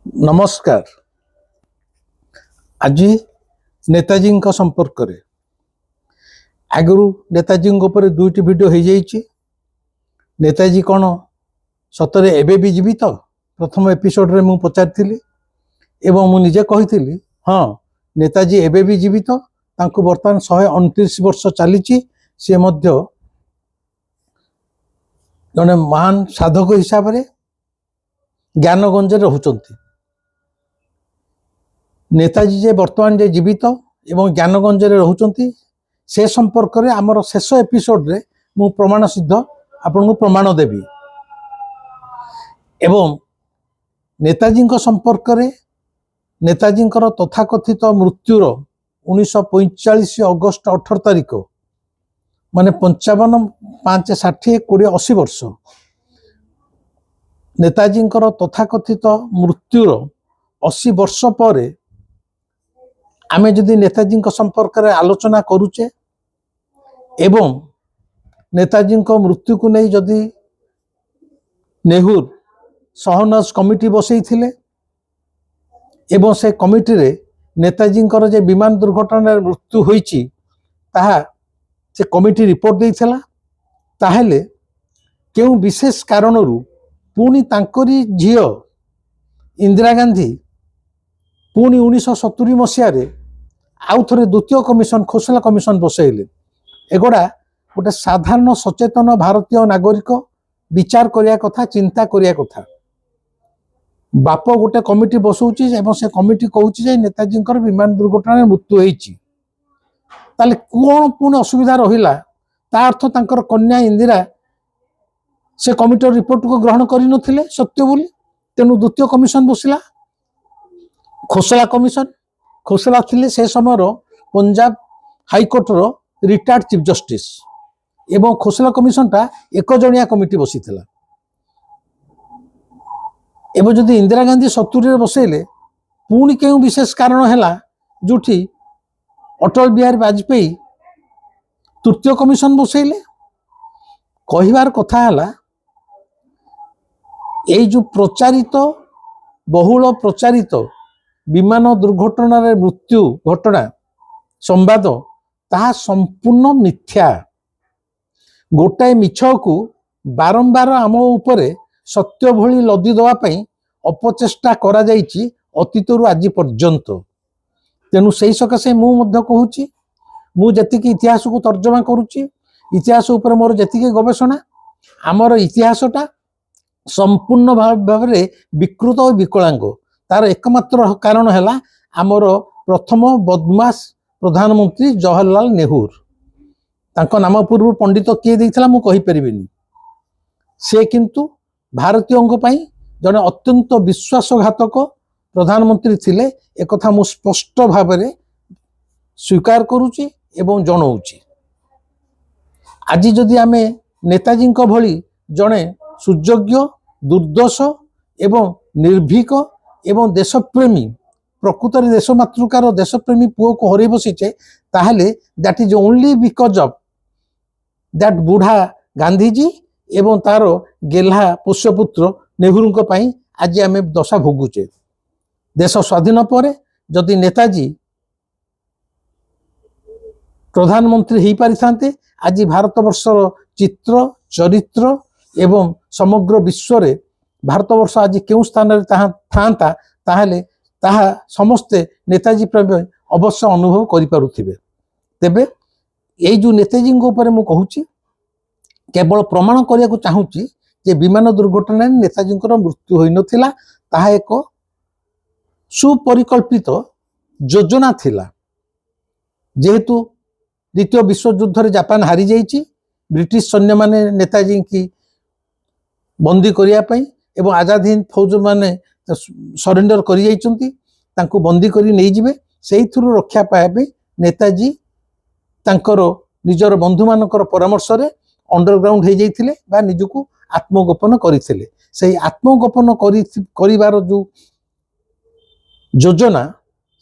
नमस्कार। आज नेताजी संपर्क रे आगु नेताजी दुईटी वीडियो हो जाइए। नेताजी कौन सतरे एबे भी जीवित प्रथम एपिसोड रे मु पचारि एवं मु निजे कही हाँ नेताजी एबे भी जीवित तांको वर्तमान 129 वर्ष चली सी जने महान साधक हिसाब से ज्ञानगंज रोचंती। नेताजी जे वर्तमान जे जीवित एवं ज्ञानगंज रोचंती से संपर्क में आमर शेष एपिसोड रे मु प्रमाण सिद्ध आपन को प्रमाण देवी। एवं नेताजी संपर्क में नेताजी तथाकथित मृत्युर 1945 अगस्त 18 तारिख माने 55 5 60 20 80 वर्ष नेताजी तथाकथित मृत्युर 80 वर्ष पर आमे जदि नेताजी संपर्क में आलोचना करुचे एवं नेताजी मृत्यु को नहीं जदि नेहरू सहनज कमिटी बसई थिले एवं से कमिटी रे नेताजी जे विमान दुर्घटना मृत्यु होईची ताहा से कमिटी रिपोर्ट देइथिला। ताहेले केउ विशेष कारणरू पुणी तांकरी झियो इंदिरा गांधी पुणी 1970 मसीह आउ थे द्वितीय कमिशन खोसला कमिशन बसैले। एगुड़ा गोटे साधारण सचेतन भारतीय नागरिक विचार करिया कथा चिंता करिया कथा। बाप गोटे कमिटी बसौची एवं से कमिटी कहूची जे नेताजी विमान दुर्घटना मृत्यु होईची ताले कौन पुणी असुविधा रहिला ता अर्थ तांकर कन्या इंदिरा से कमिटी रिपोर्ट को ग्रहण करि नथिले सत्य बोली। तेणु द्वितीय कमिशन बसिला खोसला कमिशन। खोसला थिले से समय पंजाब हाईकोर्ट रो रिटायर्ड चीफ जस्टिस एवं खोसला कमिशन टा एक जणिया कमिटी बसीथिला। एवं जदि इंदिरा गांधी 70 रे बसैले पुणी केउ विशेष कारण हैला जोठी अटल बिहारी वाजपेयी तृतीय कमिशन बसैले। कहिबार कथा हैला एई जो प्रचारित बहुल प्रचारित विमान दुर्घटना रे मृत्यु घटना संवाद ताहा संपूर्ण मिथ्या। गोटाए मिछ को बारंबार आम उपरे सत्य भली लदी दवा पई अपचेष्टा करा जाइछि अतीतरु आज पर्यंत। तेणु सही सकाशे मु मध्य कहूची मु जतिक इतिहास को तर्जमा करुची इतिहास उपर मोर जतिक गवेषणा आमर इतिहासटा संपूर्ण भाव में विकृत और विकलांग। तार एकमात्र कारण है आमर प्रथम बदमाश प्रधानमंत्री जवाहरलाल नेहरू। तांको नाम पूर्व पंडित किए देइथिला मु कहि परिबिनी। से किंतु भारतीयों पई जने अत्यंत विश्वासघातक प्रधानमंत्री थिले एक कथा मु स्पष्ट भाव में स्वीकार करुची एवं जनाऊची। आज जदि आमे नेताजी भली जने सुयोग्य दुर्दश एवं निर्भीक एवं देशप्रेमी प्रकृत देशमातृकार देशप्रेमी पुओ को हरई बसीचे ताहले that is only because of that बुढ़ा गांधीजी एवं तार गेल्हा पोष्यपुत्र नेहरू पई आज आमे दशा भोगुचे। देश स्वाधीन पर जदि नेताजी प्रधानमंत्री हो पारि थांते आज भारत वर्षर चित्र चरित्र एवं समग्र विश्व रे भारत वर्ष आज केउ स्थान रे थांता ताहले ताहा समस्ते नेताजी प्रेम अवश्य अनुभव करि पारुथिबे। तेबे एई जो नेताजी ऊपर मु कहूची केवल प्रमाण करिया को चाहूची जे विमान दुर्घटना नेताजी मृत्यु होई नथिला ताहा एक सुपरिकल्पित योजना थिला। जेहेतु द्वितीय विश्व युद्ध रे जापान हारी जाइछि ब्रिटिश सैन्य माने नेताजी की बंदी करिया पई एवं आजाद हिंद फौज माने सरेंडर करि जाइछंती तांको बंदी करी नै जिवे सेही थ्रु रक्षा पाए नेताजी तांकर निजर बंधु मानकर परामर्श रे अंडरग्राउंड हो जाइथिले बा निजको आत्मगोपन करिथिले। सेही आत्मगोपन करिवार जो योजना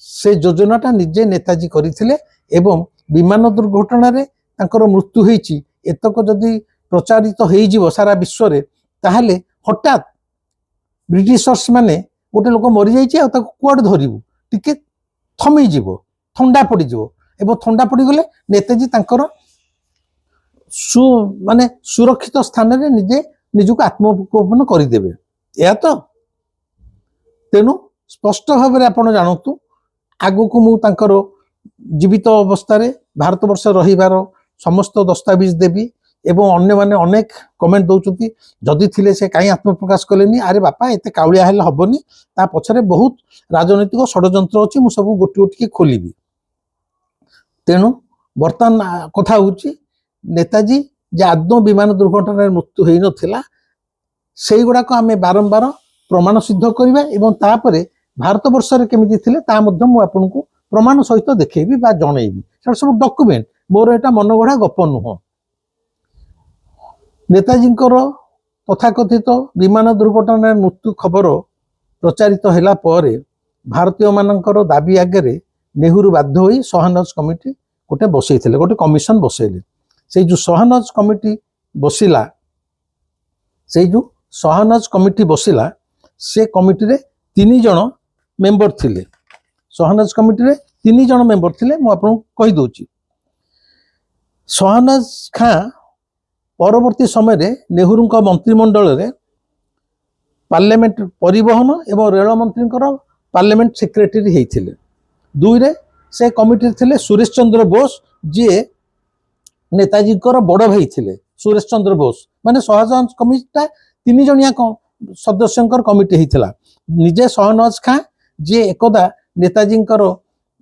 से योजनाटा निजे नेताजी करिथिले एवं विमान दुर्घटना रे तांकर मृत्यु होईची एतक जदि प्रचारित हो सारा विश्व रे ताहले हठात ब्रिटिशर्स माने गोटे लोक मरी जाइए कुआड़े धरबू टिके थमीज थंडा पड़ज एवं थंडा पड़गले नेताजी तांकर माने सुरक्षित स्थान में निजे निजक आत्मगोपन करदेवे या तो तेणु स्पष्ट भाव में आप जानतु आगु को मुझर जीवित अवस्था भारत वर्ष रही समस्त दस्तावेज देवी एवं अन्य माने अनेक कमेंट दौरान जदि थिले से कहीं आत्मप्रकाश कलेनी अरे बापा एत काउलिया हेल्ले हबनी ता पछरे बहुत राजनीतिक षड्यंत्र अच्छी मुझे सब गोटी गोटी खोलि तेणु बर्तमान कथा हूँ नेताजी जे आदौ विमान दुर्घटना मृत्यु हो नाला से गुड़ाक आम बारंबार प्रमाण सिद्ध करवा एवं तापर भारत वर्ष केमी थे आपको प्रमाण सहित देखी जनईबी सब डॉक्यूमेंट मोर एटा मनगढ़ा गप नुह नेताजी तथाकथित विमान दुर्घटना मृत्यु खबर प्रचारित होला पर भारतीय मानकर दाबी आगे नेहरू बाध्य होई सहानज कमिटी गोटे बसई गोटे कमिशन बसैले से जो सहानज कमिटी बसिला से जो सहानज कमिटी बसिला से कमिटी रे 3 जन मेंबर थिले सहानज कमिटी रे 3 जन मेंबर थिले मु आपन कहि दोची सहानज खां परवर्ती समय रे नेहरू का मंत्रिमंडल रे पार्लियामेंट परिवहन एवं रेल मंत्री पार्लियामेंट सेक्रेटरी होइथिले 2 रे से कमिटी थिले सुरेश चंद्र बोस जे नेताजी बड़ भाई थिले सुरेश चंद्र बोस माने सहनज कमिटी 3 जनिया सदस्यंकर कमिटी होइथिला निजे सहनज खां जे एकदा नेताजी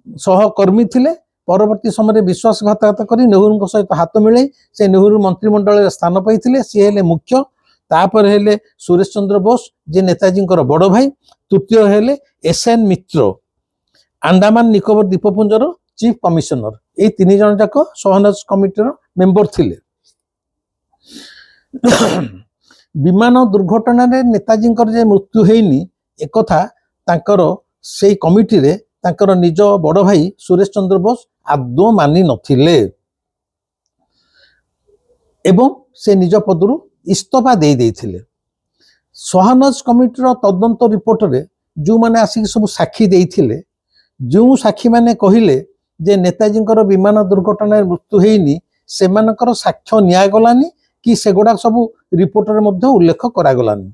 सहकर्मी थिले परवर्ती समय विश्वासघातकता करी नेहरू सहित हाथ मिले से नेहरू मंत्रिमंडल स्थान पाई सी हेले मुख्य तापर हेले सुरेश चंद्र बोस जे नेताजी बड़ भाई तृतीय हेले SN मित्र अंडमान निकोबर द्वीपपुंजर चीफ कमिशनर ये 3 जन जाक सहनज कमिटीर मेंबर थिले विमान दुर्घटना रे नेताजी जे मृत्यु हेनी एक तांकर से कमिटी रे तांकर निज बड़ भाई सुरेश चंद्र बोस आदौ मानि नथिले एवं से निज पदरु इस्तीफा दे देथिले सहनज कमिटीर तदंत रिपोर्ट रे जो माने आसिक सब साक्षी देथिले जो साक्षी माने कहिले जे नेताजी विमान दुर्घटना मृत्यु हेनी सेमानकर साक्ष्य नियागलानी कि सेगुड़ा सब रिपोर्ट रे मध्य उल्लेख करागलानी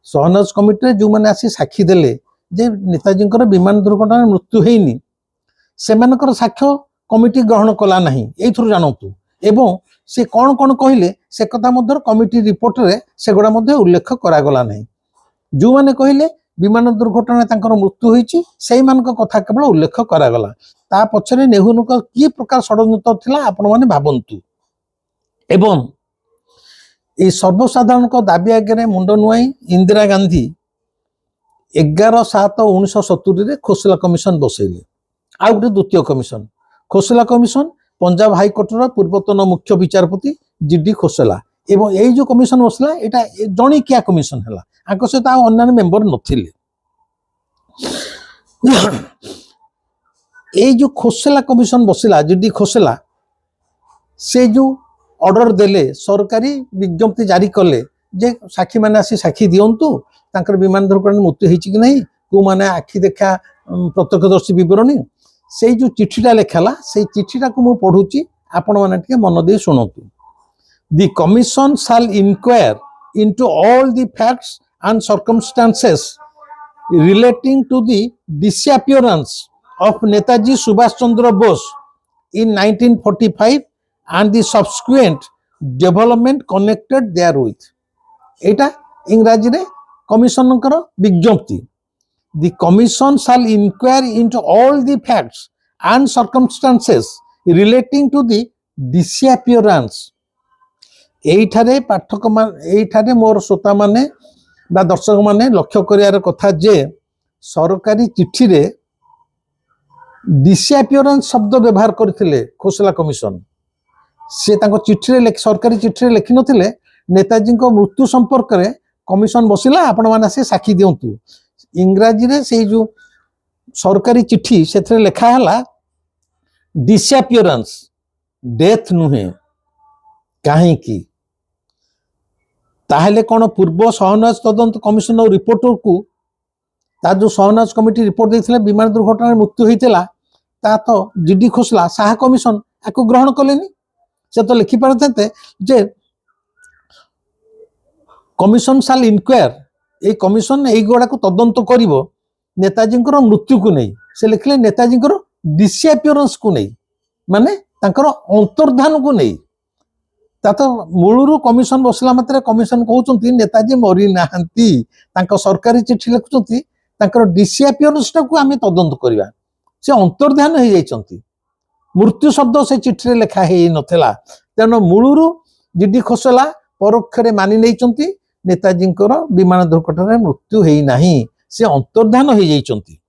सहनज कमिटी जो माने आसी साक्षी देले जे नेताजी विमान दुर्घटना मृत्यु हेनी सेमानकर साक्ष्य कमिटी ग्रहण कला नहीं एथुर जानतु एवं से कौन कौन कहले से कथा मध्य कमिटी रिपोर्ट रे सेगुड़ा मध्य उल्लेख करागला नहीं जो माने कहले विमान दुर्घटना तांकर मृत्यु होईची सेई मानक कथा केवल उल्लेख करागला ता पछरे नेहरू की प्रकार षड्यंत्र थिला आपण माने भाबंतु एवं ए सर्वसाधारण दाबी आगे मुंड नुआई इंदिरा गांधी 11/7/1970 खोसला कमिशन बसैले आ गोटे द्वितीय कमिशन खोसला कमिशन पंजाब हाईकोर्टर पूर्वतन मुख्य विचारपति GD खोसला एवं यही जो कमिशन बसला एटा जणिकिया कमिशन है आंक सहित अन्य मेंबर नथिले ये जो खोसला कमिशन बसिला GD खोसला से जो ऑर्डर देले सरकारी विज्ञप्ति जारी कले जे साक्षी माने आसी साक्षी दियंतु तांकर विमान दुर्घटना मृत्यु होईची कि नहीं को माने आखि देखा प्रत्यक्षदर्शी विवरणी से जो चिठीटा लेखाला से चिठीटा को मु पढुची आपण माने टिके मन दे सुनतु the commission shall inquire into all the facts and circumstances relating to the disappearance of Netaji Subhash Chandra Bose in 1945 and the subsequent development connected therewith एटा इंग्रजी रे कमिशन विज्ञप्ति The commission shall inquire into all the facts and circumstances relating to the disappearance एठारे पाठक एठारे मोर श्रोता माने बा दर्शक माने लक्ष्य करियार कथा जे सरकारी चिठी रे डिसअपियरेंस शब्द व्यवहार करथिले खोसला कमिशन से तांको चिठी रे सरकारी चिठी रे लिखि नथिले नेताजी को मृत्यु संपर्क रे कमिशन बसिला आपण माने से साक्षी दियंतु इंग्रजी रे से जो सरकारी चिठी से लिखा है डिसअपियरेंस डेथ नुहे कहीं ताहले कौन पूर्व सहनज तदंत कमिशन रिपोर्टर को ତା जो सहनाज कमिटी रिपोर्ट देथिले विमान दुर्घटना मृत्यु होइतिला ता तो जीडी खोसला साहा कमिशन आको ग्रहण कलेनी से तो लिखि पारते जे कमिशन साल इनक्वायर ए कमिशन एई गोडा को तदंत करिवो नेताजी मृत्यु को नहीं से लिखले नेताजी डिसअपियरेंस को नहीं माने तांकर अंतर्धान को नहीं ता तो मूलरू कमिशन बसला मात्र कमिशन कहउचंती नेताजी मरी नाहंती तांको सरकारी चिट्ठी लिखुचंती तांकर डिसअपियरेंस को आमे तदंत करिवा से अंतर्धान हो जाइचंती मृत्यु शब्द से चिट्ठी रे लिखा हे नथला तेनो मूलरू जीडी खोसला परोक्ष रे मानि नैचंती नेताजी विमान दुर्घटना मृत्यु हेई नाही से अंतर्धान हो जाइचंती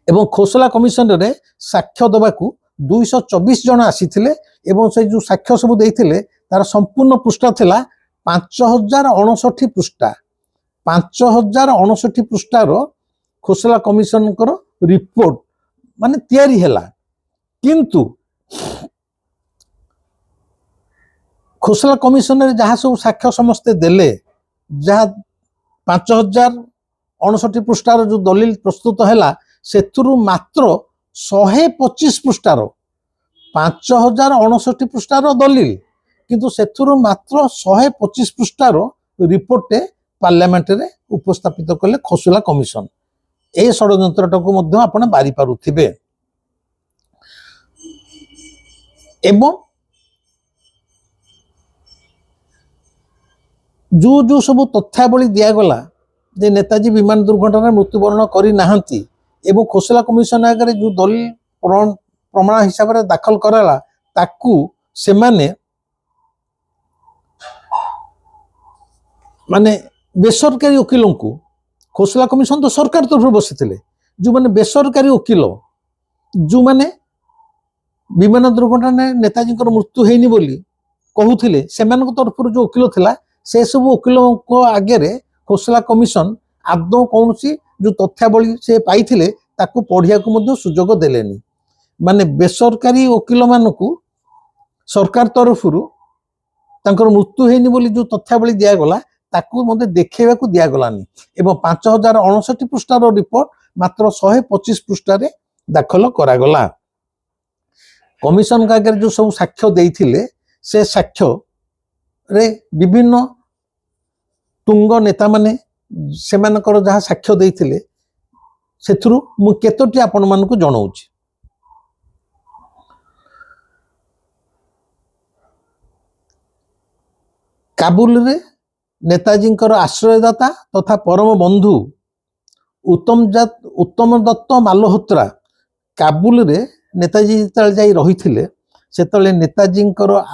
एवं खोसला कमिशन रे साक्ष्य दबाकू 224 जन आसीथिले एवं से जो साक्ष्य सब देइथिले तार संपूर्ण पृष्ठ थिला 5059 पृष्ठ 5059 पृष्ठार खोसला कमिशन रिपोर्ट माने तैयारी हैला किंतु खोसला कमिशन रे जहाँ सब साक्ष्य समस्ते देले जहाँ 5059 पृष्ठार जो दलिल प्रस्तुत हैला सेथुरु मात्र 125 पृष्ठार 5059 पृष्ठार दलिल किंतु सेथुरु मात्र 125 पृष्ठार रिपोर्ट पार्लियामेंट रे उपस्थापित कले खोसला कमिशन ए षडयंत्रटाको मध्य आपण बारी पारुथिबे एवं जो जो सब तथ्यावली दिगला जे नेताजी विमान दुर्घटना मृत्युवरण करी नाहंती एवं खोसला कमिशन आगे जो दलिल प्रमाण हिसाब से दाखल कराला ताकू से माने बेसरकारी वकिलों को खोसला कमिशन तो सरकार तरफ बसी जो माने बेसरकारी वकिल जो माने विमान दुर्घटना नेताजी मृत्यु होनी बोली कहूथिले सेमान तरफ जो वकिल थिला से सब वकिलों को आगे खोसला कमिशन आदौ कौन सी जो तथ्यावली से पाइथिले ताकू पढ़िया को मध्य सुजोग देलेनी माने बेसरकारी वकिल मानकू सरकार तरफ तांकर मृत्यु हेनी बोली जो तथ्यावली दिया गला ताकू मते देखैबा को दिया गलानी एवं 5059 पृष्ठार रिपोर्ट मात्र 125 पृष्ठा रे दाखल करा गला कमिशन का आगे जो सब साक्ष्य देइथिले से साक्ष्य रे विभिन्न तुंग नेता माने सेमानकर जहाँ साक्ष्य देइथिले सेथुरु मु केतोटी आपण मानकु जणाउछि काबुल रे नेताजी आश्रयदाता तथा परम बंधु उत्तम दत्त मालहोत्रा काबुल रे नेताजी जिते जाई रही से नेताजी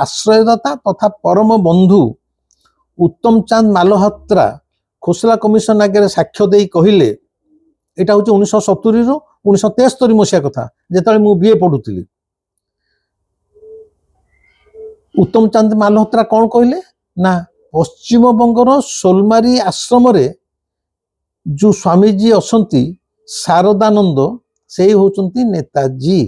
आश्रयदाता तथा परम बंधु उत्तम चांद मालहोत्रा खोसला कमिशन आगे साक्ष्य दे कहले यहाँ हूँ 1970 रु 1973 मसीहा कथा जो मु बीए पढ़ुली उत्तम चांद मालहोत्रा कौन कहले ना पश्चिम बंगर सोलमारी आश्रम रे जो स्वामीजी असंती शारदानंद से होचंती नेताजी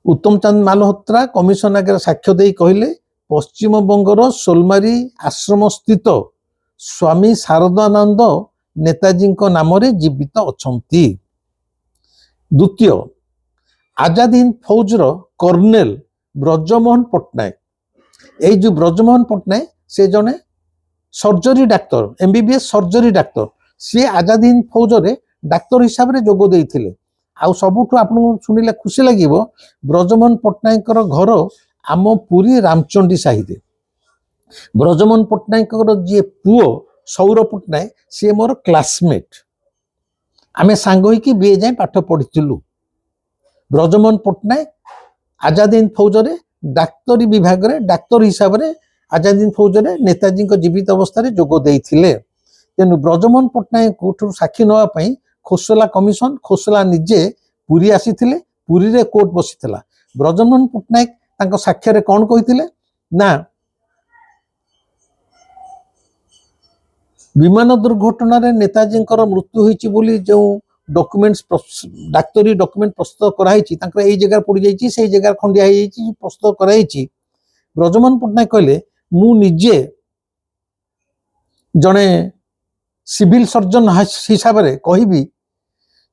उत्तम चांद मालहोत्रा कमिशन आगे साक्ष्य दे कहले पश्चिम बंगर सोलमारी आश्रम स्थित स्वामी शारदानंद नेताजी नाम रे जीवित अछंती द्वितीय आजाद हिंद फौजर कर्नेल ब्रजमोहन पट्टनायक ये जो ब्रजमोहन पट्टनायक से जने surgery doctor MBBS surgery doctor सी आजाद हिंद फौजरे डाक्तर हिसाब से जोग देइथिले आउ सबुठु आपन सुनिले खुशी लागिवो ब्रजमोहन पट्टनायक घर आम पुरी रामचंडी साही रे ब्रजमोहन पट्टनायक जी पुओ सौर पट्टनायक सी मोर क्लासमेट आमे सांग होइकी बीए जाए पाठ पढ़िथिलु ब्रजमोहन पट्टनायक आजाद हिंद फौजरे डाक्तरी विभाग रे डाक्तर हिसाब से आजाद हिंद फौजरे नेताजी जीवित अवस्था जोग देइथिले तेनु ब्रजमोहन पट्टनायक साक्षी नवा खोसला कमिशन खोसला निजे पुरी आसीथिले पुरी रे कोर्ट बसीथिला ब्रजमोहन पट्टनायक तांको साक्ष्य रे कौन कहिथिले ना विमान दुर्घटना रे नेताजी मृत्यु होइछि बोली जो डॉक्यूमेंट्स डाक्तरी डॉक्यूमेंट प्रस्तुत कराई तांकर एई जगह पड़ जाइछि सेई जगह खंडिया हो जाइछि प्रस्तुत कराई ब्रजमोहन पट्टनायक कहले मु निजे जणे सिविल सर्जन हिसाब से कहबी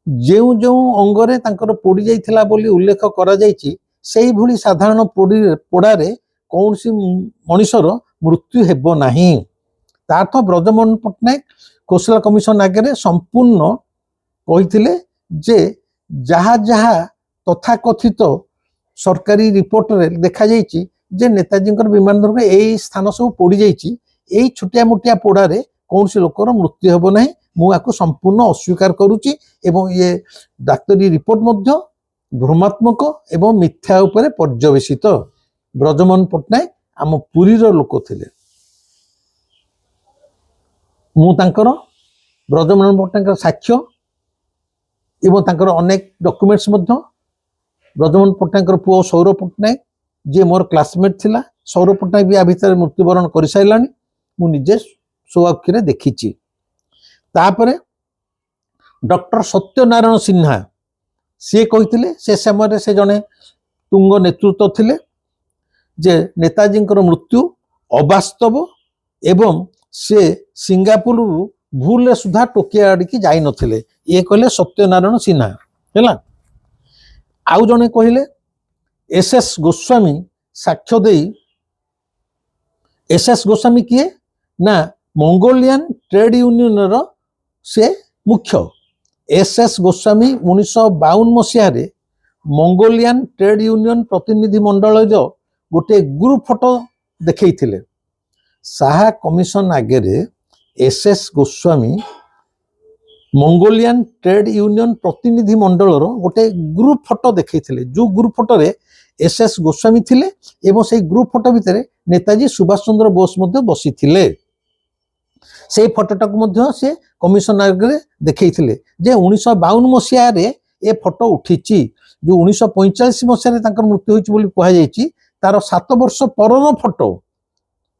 जो जो अंगरे तांकर पोड़ी जाइथिला बोली उल्लेख करा जाइछि सेही भली साधारण पोड़ारे कौन सी मनुष्यर मृत्यु हेबो नाही। तार्थ ब्रजमोहन पट्टनायक कौशल कमिशन आगे संपूर्ण कहिथिले जे जहा जहा तथाकथित सरकारी रिपोर्ट रे देखा जाइछि जे नेताजी विमान दुर्ग यही स्थान सब पोड़ी जाइछि यही छोटिया मोटिया पोड़ारे कौन सी लोकर मृत्यु हेबो नाही। मुझे संपूर्ण अस्वीकार करुच्ची एवं ये डाक्तरी रिपोर्ट मध्य भ्रमात्मक एवं मिथ्या उपरे पर्यवेसित। ब्रजमोहन पट्टनायक आम पुरीर लोक थिले। मु तांकर ब्रजमोहन पट्टनायक साक्ष्य एवं तांकर अनेक डॉक्यूमेंट्स मध्य ब्रजमोहन पट्टनायक पुओ सौर पट्टनायक जे मोर क्लासमेट थिला सौर पट्टनायक भी आ भितर मृत्युवरण कर सारानी मु निजे स्वअक्षरे देखिछि। तापरे डॉक्टर सत्यनारायण सिन्हा सी कही से समय से जड़े तुंग नेतृत्व थिले जे नेताजी मृत्यु अवास्तव एवं से सिंगापुर भूल सुधा टोकिया आड़िकी जाई नथिले ये कहले सत्यनारायण सिन्हा है। आउ जड़े कहले एस गोस्वामी साक्ष्य दे एस गोस्वामी किए ना मंगोलियन ट्रेड यूनियन रो से मुख्य एस गोस्वामी 1952 मसीह मंगोलियन ट्रेड यूनियन प्रतिनिधि मंडल गोटे ग्रुप फोटो देखते साहा कमिशन आगे S Goswami Mongolian trade union प्रतिनिधि मंडल गोटे ग्रुप फोटो देखते जो ग्रुप फोटो रे एस गोस्वामी थिले एवं से ग्रुप फोटो भितर नेताजी सुभाष चंद्र बोस बसी थिले। से फोटोटा को से कमिशन आगे देखते जे 1952 मसीह ए फोटो उठी जो 1945 मसीह मृत्यु होती कहुई तार 7 वर्ष पर photo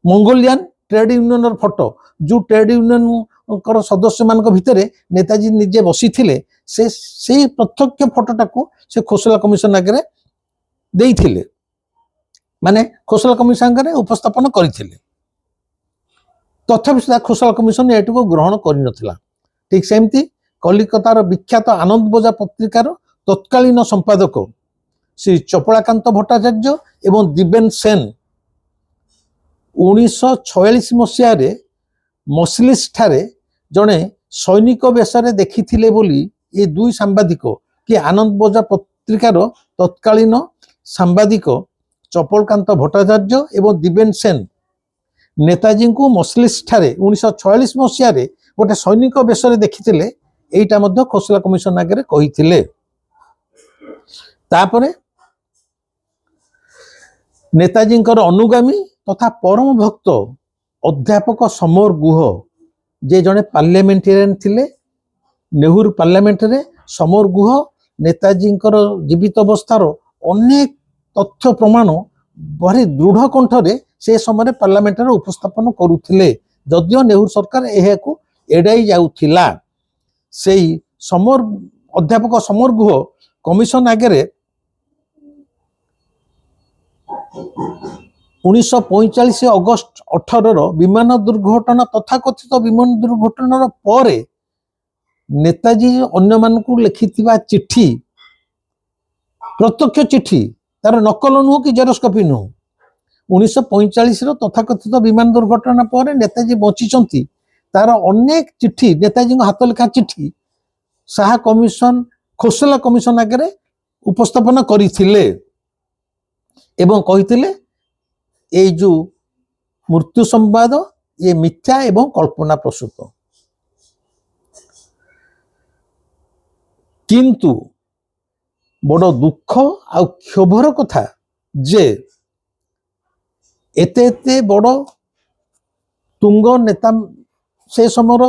Mongolian trade union photo जो ट्रेड यूनियन सदस्य मान भितर नेताजी निजे बसी थे से प्रत्यक्ष फोटोटा को से खोसला कमिशन आगे देइथिले माने खोसला कमिशन आगे उपस्थापन करते तथापि सुधा खोसला कमिशन एटी को ग्रहण कर ठीक सेमती कलिकतार विख्यात आनंद बजार पत्रिकार तत्कालीन संपादक श्री चपलाकांत भट्टाचार्य एवं दिबेन सेन 1946 मसीह मसलिस ठारे जड़े सैनिक बेशरे देखी बोली ये दुई सांबादिक कि आनंद बजार पत्रिकार तत्कालीन सांबादिक चपलकांत भट्टाचार्य एवं दिबेन सेन नेताजी को मसलिस ठारे 1946 मसीह गोटे सैनिक बेशरे देखी एटा मध्य खोसला कमिशन आगे कही तापरे नेताजी अनुगामी तथा परम भक्त अध्यापक समर गुह जे जड़े पार्लियामेंटेरियन थिले नेहरू पार्लियामेंट रे समर गुह नेताजी जीवित अवस्थार अनेक तथ्य प्रमाण भारी दृढ़ कंठरे से समय पार्लियामेंट रे उपस्थापन करुथिले जदियो नेहरू सरकार यह एड़ाई जाउथिला से समर अध्यापक समर गुह कमिशन आगे 1945 अगस्त 18 विमान दुर्घटना तथाकथित विमान दुर्घटनार पर नेताजी अन्य मानकु लिखिथिबा चिट्ठी प्रत्यक्ष चिट्ठी तार नकल नुह कि जेरक्स कॉपी नुह 1945 तथाकथित विमान दुर्घटना पर नेताजी बंची तार अनेक चिट्ठी नेताजी हाथ लिखा चिट्ठी साहा कमिशन खोसला कमिशन आगे उपस्थापन करथिले एवं कहिथिले ये जो मृत्यु संवाद ये मिथ्या एवं कल्पना प्रसूत किंतु बड़ दुख आ क्षोभर कथा जे एते एते बड़ तुंग नेता से समर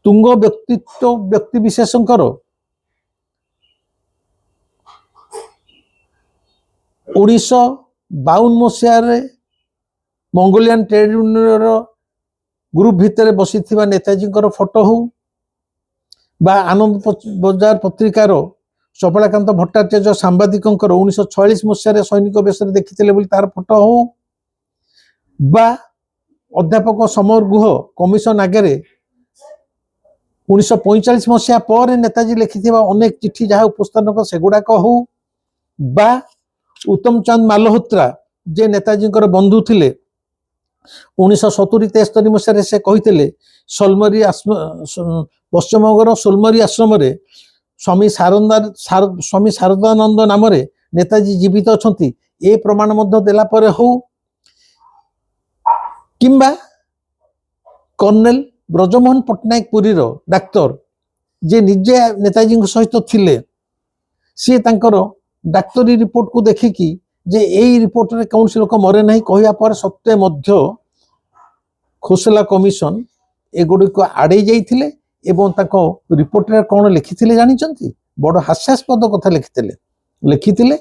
तुंग व्यक्तित्व व्यक्ति विशेषकर 1952 मसीह मंगोलियन ट्रेड यूनियन ग्रुप भितर बसी नेताजी फोटो हो बा आनंद बजार पत्रिकार चपलाकांत भट्टाचार्य सांबादिक 1946 मसीह सैनिक बेश देखी तार फोटो हो बा अध्यापक समर गुह कमिशन आगे 1945 पर नेताजी लिखिथिबा अनेक चिठी जहाँ उपस्थापक सेगुड़ाक हो बा उत्तम चंद मालहोत्रा जे नेताजी बंधु थिले 1970-73 मसीह से कहते सोलमरी पश्चिमबंगर सोलमरी आश्रम स्वामी शारदानंद नाम नेताजी जीवित अच्छा ए प्रमाण देला पर हो किंबा कर्नेल ब्रजमोहन पट्टनायक पुरी डाक्तर जे निजे नेताजी सहित थिले सी तांकर डाक्तरी रिपोर्ट को देखिकी जे यही रिपोर्ट रे कौन लोक मरे ना कहवा पर सत्वे मध्य खोसला कमिशन एगुड़ी को आड़े जाइथिले एवं ताको रिपोर्ट रे कौन लिखिथिले जानिचंती बड़ हास्यास्पद कथा लिखिथिले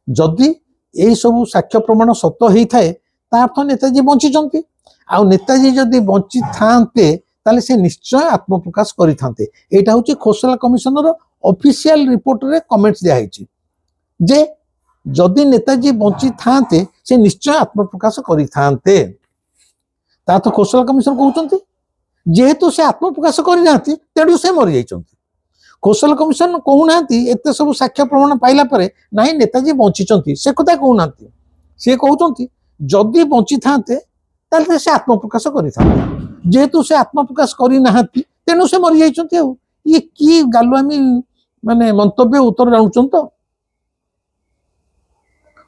जदि यही सब साक्ष्य प्रमाण सत्य होई थाए ता अर्थ नेताजी बंचिचंती आ नेताजी जदि बंची थांते ताले से निश्चय आत्मप्रकाश करि थांते एटा होची खोसला कमिशनर ऑफिशियल रिपोर्ट रे कमेंट्स दिया हैची जे जदि नेताजी बंची थांते से निश्चय आत्मप्रकाश करि थांते ता तो खोसला कमिशन कहउचंती जेहेतु से आत्मप्रकाश करि नांती तेडु से मरि जाइचंती खोसला कमिशन कहू नांती एते सब साक्ष्य प्रमाण पाइला परे नाही नेताजी बंचिचंती से कथा कहू नांती से कहउचंती जदि बंची थांते ताले से आत्मप्रकाश करि थांते जेहेतु से आत्मप्रकाश करि नांती तेनु से मरि जाइचंती आ ये की गालुआमी माने मंतव्य उत्तर जानुचंत तो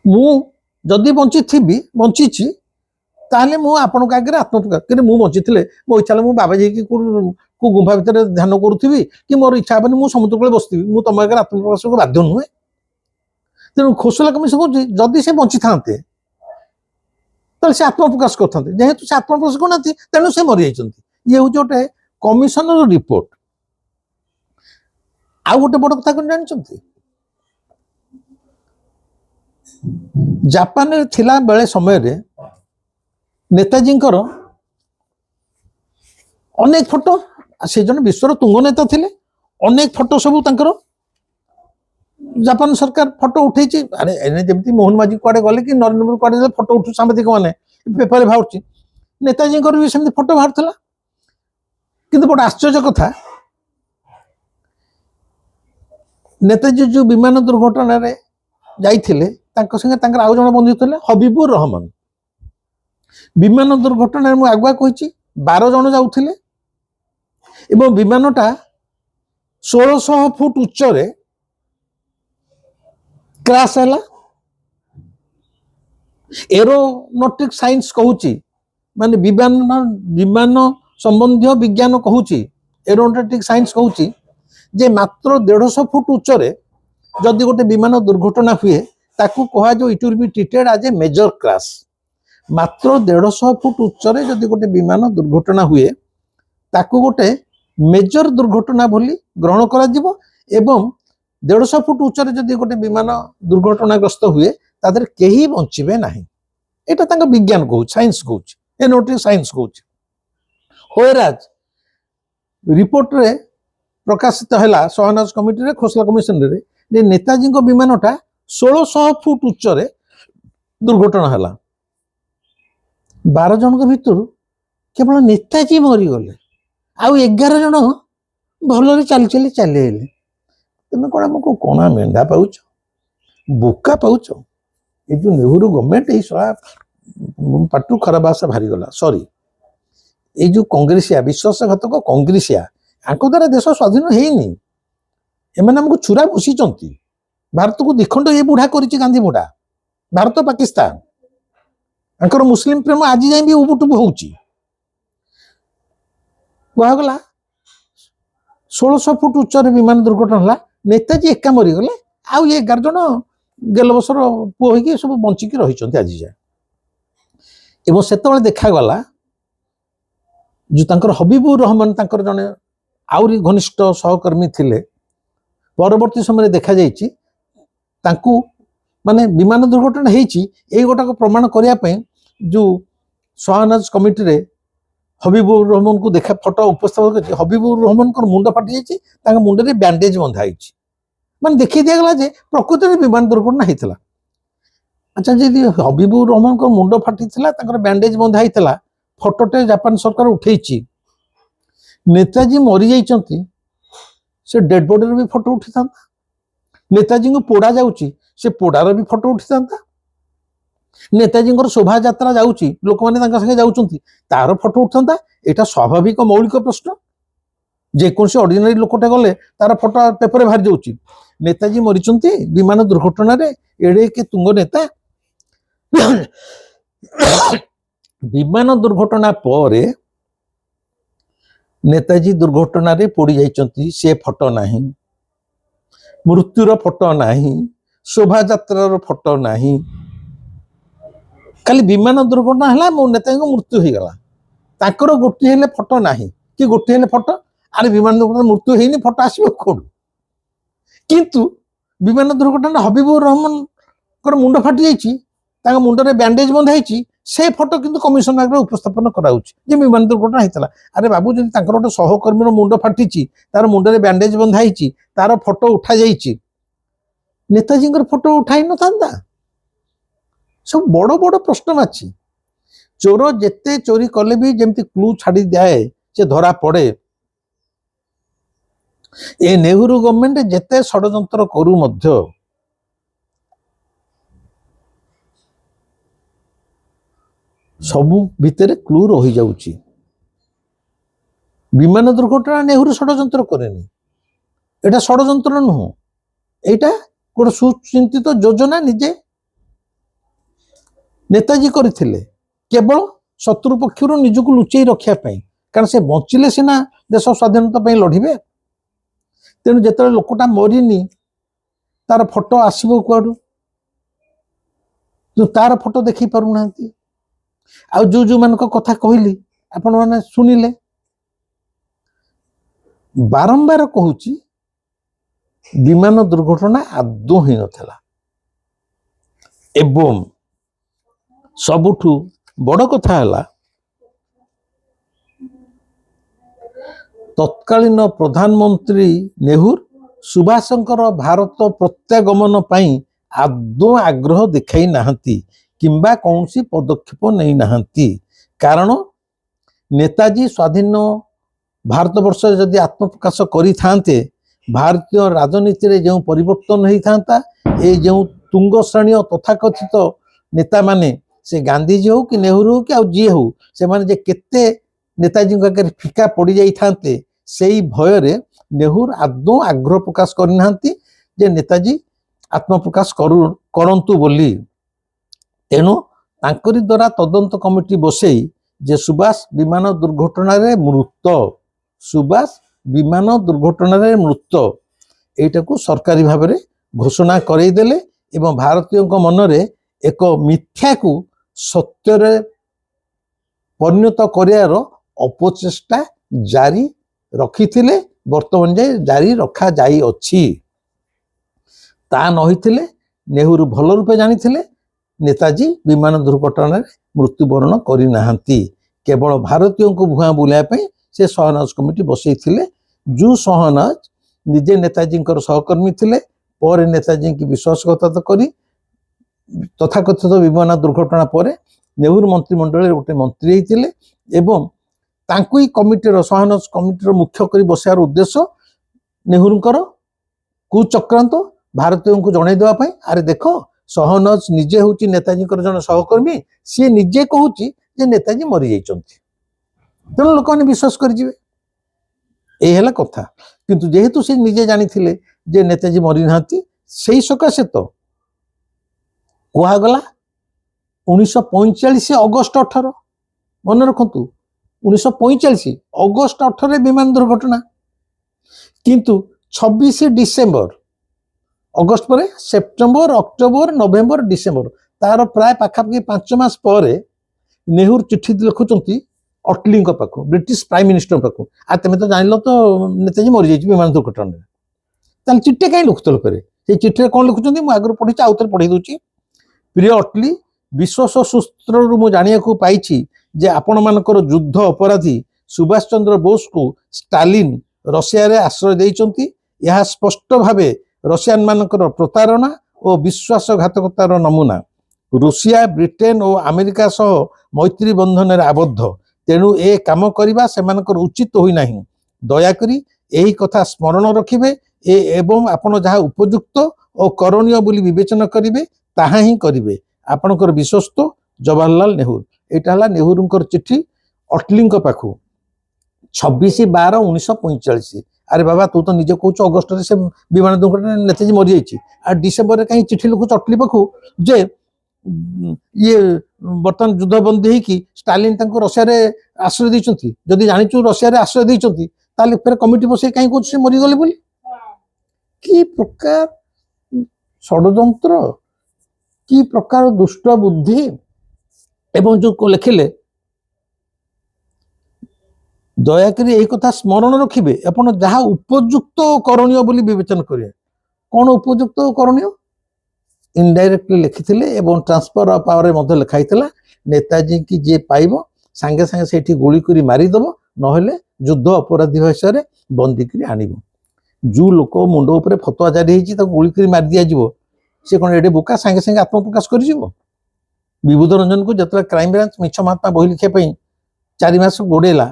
मु जदि बंची ताले मु आपन आगे आत्मप्रकाश कि मु बंची मो इच्छा मु बाबाजी को गुंफा भितर ध्यान करूथी कि मोर इच्छा हेनी मु समुद्र कूल बसथी मु तुम आगे आत्मप्रकाश को बाध्य नुहे तेणु खोसला कमिशन कहूँ जदि से बंची थांते से आत्मप्रकाश करते जेहेतु से आत्मप्रकाश करना तेणु से मरी जाइए ये हूँ गोटे कमिशनर रिपोर्ट आउ गोटे बड़ कथा कौन जानते जापान थिला बेले समय रे नेताजी अनेक फोटो से जन विश्वर तुंग नेता थिले अनेक फोटो सब तांकर जापान सरकार फोटो उठे अरे एने जमी मोहन माझी कुआडे गले कि नरेंद्र मोदी कुआडे फोटो उठू सांबादिक मैंने पेपर बाहर नेताजी भी सेमती फोटो बाहर था किंतु बड़ा आश्चर्य कथा नेताजी जो विमान दुर्घटना रे जाइथिले तांको संगे आउ जन बंधु थे हबीबुर रहमान विमान दुर्घटना मु आगुआ कही 12 जन जाउथिले एवं विमानटा 1600 फुट उच्च रे क्रैश है एरोनॉटिक साइंस कहूची माने विमान संबंधी विज्ञान कहूची एरोनॉटिक साइंस कहूची जे मात्र 150 फुट उच्च रे जदि गोटे विमान दुर्घटना हुए ताकू कहा जो it will be treated as a major crash मात्र 150 फुट उच्च रे जदि गोटे विमान दुर्घटना हुए ताकू गोटे मेजर दुर्घटना बोली ग्रहण करा जिवो एवं 150 फुट उच्च जदि गोटे विमान दुर्घटनाग्रस्त हुए तादर केही बंचिबे नाही एटा तांका विज्ञान कहू साइंस कहू एरोनॉटिक साइंस कहू होराज रिपोर्ट रे प्रकाशित हैला सहनाज कमिटी रे खोसला कमिशन रे नेताजी को विमानटा 1600 फुट उच्च रे दुर्घटना हैला 12 जन भितर केवल नेताजी मरी गले आउ 11 जन भल चली चली चले तुम कौन आमको कणा मेंढा पाउच बोका पाउच ये जो नेहरू गवर्नमेंट ये सला पाटू खराब भाषा भारी गला सॉरी ये जो कांग्रेसिया विश्वासघातक कांग्रेसिया आंको द्वारा देश स्वाधीन हेनी एमाने हमको छुरा बसीचंती भारत को दिखंड ये बुढ़ा करिछि गांधी बुढ़ा भारत पाकिस्तान आंकर मुस्लिम प्रेम आज जाए भी उबुटुबु होउची कहगला 1600 फुट उच्च विमान दुर्घटना है नेताजी एका मरीगले आउ ये 11 जन गेल बसर पुओ होगी सब बंचिकी रही आज जाए एवं से देखागला जो तांकर हबीबुर रहमान तांकर जने आउरी घनिष्ठ सहकर्मी थिले परवर्ती समय देखा जाइछि तांकू माने विमान दुर्घटना हेछि एई गोटाको प्रमाण करिया पय जो सहनाज कमिटी रे हबीबुर रहमान को देखा फोटो उपस्थापन कर हबीबुर रहमान को मुंड फाटी जाइछि तांका मुंड रे बैंडेज बंधा होइछि माने देखि दिया गला जे प्रकृत रे विमान दुर्घटना हेतला अच्छा जी हबीबुर रहमान को मुंड फाटी थिला तांकर बैंडेज बंधा हेतला फोटोटे जापान सरकार उठेइछि नेताजी मरी जाइछंती से डेड बॉडी भी फोटो उठी था। नेताजी को पोड़ा जाउची से पोड़ार भी फोटो उठी था। नेताजी शोभा यात्रा जाउची लोक माने तांका संगे जाउचंती तार फोटो उठता। एटा स्वाभाविक मौलिक प्रश्न। जेकोसी ऑर्डिनरी लोकटे गले तार फोटो पेपर बाहर जाउची। नेताजी मरिचंती विमान दुर्घटना रे एडे के तुंग नेता। विमान दुर्घटना पर नेताजी दुर्घटना रे पोड़ी जाइचंती से फोटो नाही, मृत्युर फोटो नाही, शोभा यात्रार फोटो नाही। खाली विमान दुर्घटना है मो नेता मृत्यु हो गला ताकर गोटे हेले फोटो नाही कि गोटे हेले फोटो। अरे विमान दुर्घटना मृत्यु होनी फोटो आसो कौन। किंतु विमान दुर्घटना हबीबुर रहमान मुंड फाटी जाइए मुंडे बैंडेज बंधाई से फोटो किंतु कमिशन आगे उपस्थापन कराऊँ विमान दुर्घटना होता। अरे बाबू जब गोटे सहकर्मी मुंड फाटी तार मुंडे बैंडेज बंधाई तार फोटो उठा जाइए नेताजी फोटो उठाई न था। सब बड़ बड़ प्रश्न अच्छी। चोर जेते चोरी कले भी जमती क्लू छाड़ी जाए से धरा पड़े। ए नेहरू गवर्नमेंट जेते षड्यंत्र करू मध्य सबु भितर क्लू रही जाउची। विमान दुर्घटना नेहरू षड्यंत्र करेनी, एटा षड्यंत्र नुह, एटा गोटे सुचिंतित योजना निजे नेताजी करथिले केवल शत्रु पक्षर निजक लुचई रखिया पाई। कारण से बंचिले सिना देश स्वाधीनता पाई लड़िबे। तेणु जेते लोकटा मरिनी तार फोटो आसबो कुआडू जो तार फोटो देखी पारु नांती। आ जो जो मान कथा कहली आपण माने सुनिले। बारंबार कहूची विमान दुर्घटना आदौ ही नथला। एवं सबुठु बड़ कथा है तत्कालीन प्रधानमंत्री नेहरू सुभाषंकर भारत प्रत्यागमन पाई आदौ आग्रह दिखाई नाहंती किंबा कौनसी पदक्षेप नहीं नाहंती। कारण नेताजी स्वाधीन भारत वर्ष जदि आत्मप्रकाश करि थांते भारतीय राजनीति रे जो परिवर्तन होई थांता। ए जो तुंग श्रेणी तथाकथित नेता माने से गांधीजी हो कि नेहरू हो कि आ जी हो से माने जे केते नेताजी आगे फिका पड़ जाते से भय नेहरू आदौ आग्रह प्रकाश करना जे नेताजी आत्मप्रकाश करंतु बोली। तेणु तांकरी द्वारा तदंत कमिटी बसई जे सुभाष विमान दुर्घटना रे मृत, सुभाष विमान दुर्घटना रे मृत एटा को सरकारी भाव में घोषणा करईदेले एवं भारतीयों मनरे एक मिथ्या को सत्य परिणत करार अपचेष्टा जारी रखिथिले। वर्तमान जाए जारी रखा जाई अछि। ता नहिथिले नेहरू भल रूपे जानिथिले नेताजी विमान दुर्घटना मृत्युवरण करि नाहंती। केवल भारतीयों को भुआ बुलाया से सहनाज कमिटी बसई। जो सहनाज निजे नेताजी सहकर्मी थिले पर नेताजी की विश्वासघातकता करी तथाकथित विमान दुर्घटना पर नेहरू मंत्रिमंडल गोटे मंत्री होते एवं तांकु ही कमिटीर सहनाज कमिटीर मुख्य करी बसार उद्देश्य नेहरूंकर कुचक्रांत भारतीयों को जन देवाई। अरे देख सहनाज निजे हूँ नेताजी जन सहकर्मी सी निजे कहूँ नेताजी मरी जाइछंती तेणु लोक मैंने विश्वास करेंगे। यह कथा किंतु जेहेतु से निजे जानी जे नेताजी मरी नांती से सकाशे तो कहगला 1945 अगस्ट 18 मन रखु 1945 अगस्ट 18 विमान दुर्घटना किंतु 26 डिसेम्बर अगस्ट पर सेप्टेम्बर अक्टोबर नवेम्बर डिसेम्बर तार प्राय पाखापाखि 5 मास पर नेहरू चिट्ठी लिखुंट अटली पाख ब्रिटिश प्राइम मिनिस्टर पाख आ तुम तो जान तो नेताजी मरी जाइए विमान दुर्घटना चिट्ठी कहीं लिखुल पे चिट्ठी कौन लिखुं मुझे आगे पढ़ी आउ थे पढ़ी दूसरी। प्रिय अटली विश्वास सूत्र मु जाना पाई जे आपण मानकर युद्ध अपराधी सुभाष चंद्र बोस को स्टालिन रशिया रे आश्रय देइचंती। यह स्पष्ट भावे रशियान मानकर प्रतारणा और विश्वासघातकतार नमूना। रूसिया ब्रिटेन और अमेरिका सह मैत्री बंधन आबद्ध तेणु ए काम करवा सेमानकर उचित होई नाही। ଦୟାକରି ଏହି କଥା ସ୍ମରଣ ରଖିବେ ଏବଂ ଆପଣ ଯାହା ଉପଯୁକ୍ତ ଓ କରଣୀୟ ବୋଲି ବିବେଚନା କରିବେ ତାହା ହିଁ କରିବେ। ଆପଣଙ୍କର ବିଶ୍ୱସ୍ତ ଜବାହରଲାଲ ନେହେରୁ। ଏଇଟା ହେଲା ନେହେରୁଙ୍କର ଚିଠି ଅଟଲିଙ୍କ ପାଖକୁ 26/12/1945। ଆରେ ବାବା ତୁ ତ ନିଜେ କହୁଛୁ ଅଗଷ୍ଟରେ ସେ ବିମାନ ଦୁର୍ଘଟଣାରେ ନେତାଜୀ ମରିଯାଇଛି, ଆଉ ଡିସେମ୍ବରରେ କାହିଁ ଚିଠି ଲେଖୁଛୁ ଅଟଲି ପାଖକୁ ଯେ ଇଏ ବର୍ତ୍ତମାନ ଯୁଦ୍ଧବନ୍ଦୀ ହେଇକି ଷ୍ଟାଲିନ ତାଙ୍କୁ ରଷିଆରେ ଆଶ୍ରୟ ଦେଇଛନ୍ତି। ଯଦି ଜାଣିଛୁ ରଷିଆରେ ଆଶ୍ରୟ ଦେଇଛନ୍ତି ତାହେଲେ ଫେର କମିଟି ବସେଇ କାହିଁ କହୁଛୁ ସେ ମରିଗଲେ ବୋଲି? କି ପ୍ରକାର ଷଡ଼ଯନ୍ତ୍ର, କି ପ୍ରକାର ଦୁଷ୍ଟ ବୁଦ୍ଧି। ଏବଂ ଯୋଉ ଲେଖିଲେ ଦୟାକରି ଏହି କଥା ସ୍ମରଣ ରଖିବେ ଆପଣ ଯାହା ଉପଯୁକ୍ତ କରଣୀୟ ବୋଲି ବିବେଚନା କରିବେ। କଣ ଉପଯୁକ୍ତ କରଣୀୟ? ଇନଡାଇରେକ୍ଟଲି ଲେଖିଥିଲେ ଏବଂ ଟ୍ରାନ୍ସଫର ଅଫ୍ ପାୱାରରେ ମଧ୍ୟ ଲେଖା ହେଇଥିଲା ନେତାଜୀ କି ଯିଏ ପାଇବ ସାଙ୍ଗେ ସାଙ୍ଗେ ସେଇଠି ଗୁଳି କରି ମାରିଦେବ, ନହେଲେ ଯୁଦ୍ଧ ଅପରାଧୀ ହିସାବରେ ବନ୍ଦୀ କରି ଆଣିବ। ଯୋଉ ଲୋକ ମୁଣ୍ଡ ଉପରେ ଫତୁଆ ଜାରି ହେଇଛି ତାକୁ ଗୁଳି କରି ମାରି ଦିଆଯିବ, ସେ କଣ ଏଡେ ବୋକା ସାଙ୍ଗେ ସାଙ୍ଗେ ଆତ୍ମପ୍ରକାଶ କରିଯିବ? ବିଭୂତ ରଞ୍ଜନକୁ ଯେତେବେଳେ କ୍ରାଇମବ୍ରାଞ୍ଚ ମିଛ ମହାତ୍ମା ବହି ଲେଖିବା ପାଇଁ 4 ମାସ ଗୋଡେଇଲା,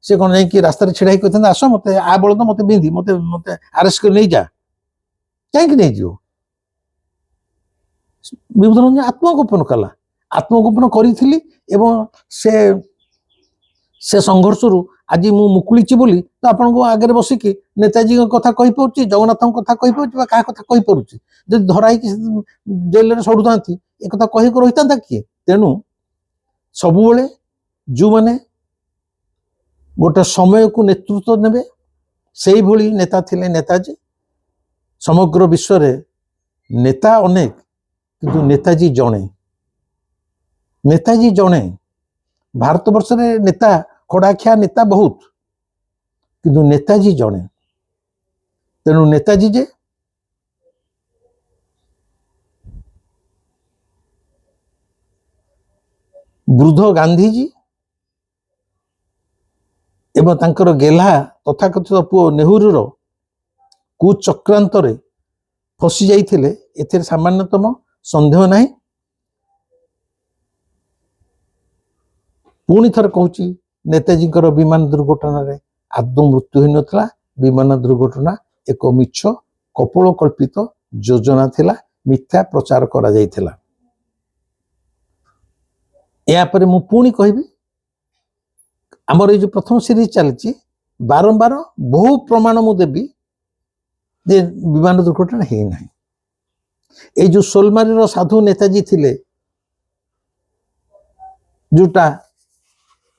ସେ କଣ ଯାଇକି ରାସ୍ତାରେ ଛିଡା ହେଇ କହିଥାନ୍ତେ ଆସ ମତେ ଆ ବଳଦ ମତେ ବିନ୍ଧି ମତେ ମତେ ଆରେଷ୍ଟ କରି ନେଇଯା? କାହିଁକି ନେଇଯିବ? ବିଭୂତ ରଞ୍ଜନ ଆତ୍ମଗୋପନ କଲା। ଆତ୍ମଗୋପନ କରିଥିଲି ଏବଂ ସେ ସଂଘର୍ଷରୁ ଆଜି ମୁଁ ମୁକୁଳିଛି ବୋଲି ତ ଆପଣଙ୍କ ଆଗରେ ବସିକି ନେତାଜୀଙ୍କ କଥା କହିପାରୁଛି, ଜଗନ୍ନାଥଙ୍କ କଥା କହିପାରୁଛି, ବା କାହା କଥା କହିପାରୁଛି। ଯଦି ଧରା ହେଇକି ଜେଲରେ ସଢୁଥାନ୍ତି ଏ କଥା କହିକି ରହିଥାନ୍ତା କିଏ? ତେଣୁ ସବୁବେଳେ ଯୋଉମାନେ ଗୋଟେ ସମୟକୁ ନେତୃତ୍ୱ ନେବେ ସେଇଭଳି ନେତା ଥିଲେ ନେତାଜୀ। ସମଗ୍ର ବିଶ୍ୱରେ ନେତା ଅନେକ କିନ୍ତୁ ନେତାଜୀ ଜଣେ। ନେତାଜୀ ଜଣେ। ଭାରତବର୍ଷରେ ନେତା ଖଡାଖିଆ ନେତା ବହୁତ କିନ୍ତୁ ନେତାଜୀ ଜଣେ। ତେଣୁ ନେତାଜୀ ଯେ ବୃଦ୍ଧ ଗାନ୍ଧୀଜୀ ଏବଂ ତାଙ୍କର ଗେହ୍ଲା ତଥାକଥିତ ପୁଅ ନେହେରୁର କୁଚକ୍ରାନ୍ତରେ ଫସି ଯାଇଥିଲେ ଏଥିରେ ସାମାନ୍ୟତମ ସନ୍ଦେହ ନାହିଁ। ପୁଣି ଥରେ କହୁଛି ନେତାଜୀଙ୍କର ବିମାନ ଦୁର୍ଘଟଣାରେ ଆଦୌ ମୃତ୍ୟୁ ହୋଇନଥିଲା। ବିମାନ ଦୁର୍ଘଟଣା ଏକ ମିଛ କପୋଳ କଳ୍ପିତ ଯୋଜନା ଥିଲା, ମିଥ୍ୟା ପ୍ରଚାର କରାଯାଇଥିଲା। ଏହାପରେ ମୁଁ ପୁଣି କହିବି ଆମର ଏଇ ଯୋଉ ପ୍ରଥମ ସିରିଜ ଚାଲିଛି ବାରମ୍ବାର ବହୁ ପ୍ରମାଣ ମୁଁ ଦେବି ଯେ ବିମାନ ଦୁର୍ଘଟଣା ହେଇନାହିଁ। ଏଇ ଯୋଉ ସୋଲମାରିର ସାଧୁ ନେତାଜୀ ଥିଲେ ଯୋଉଟା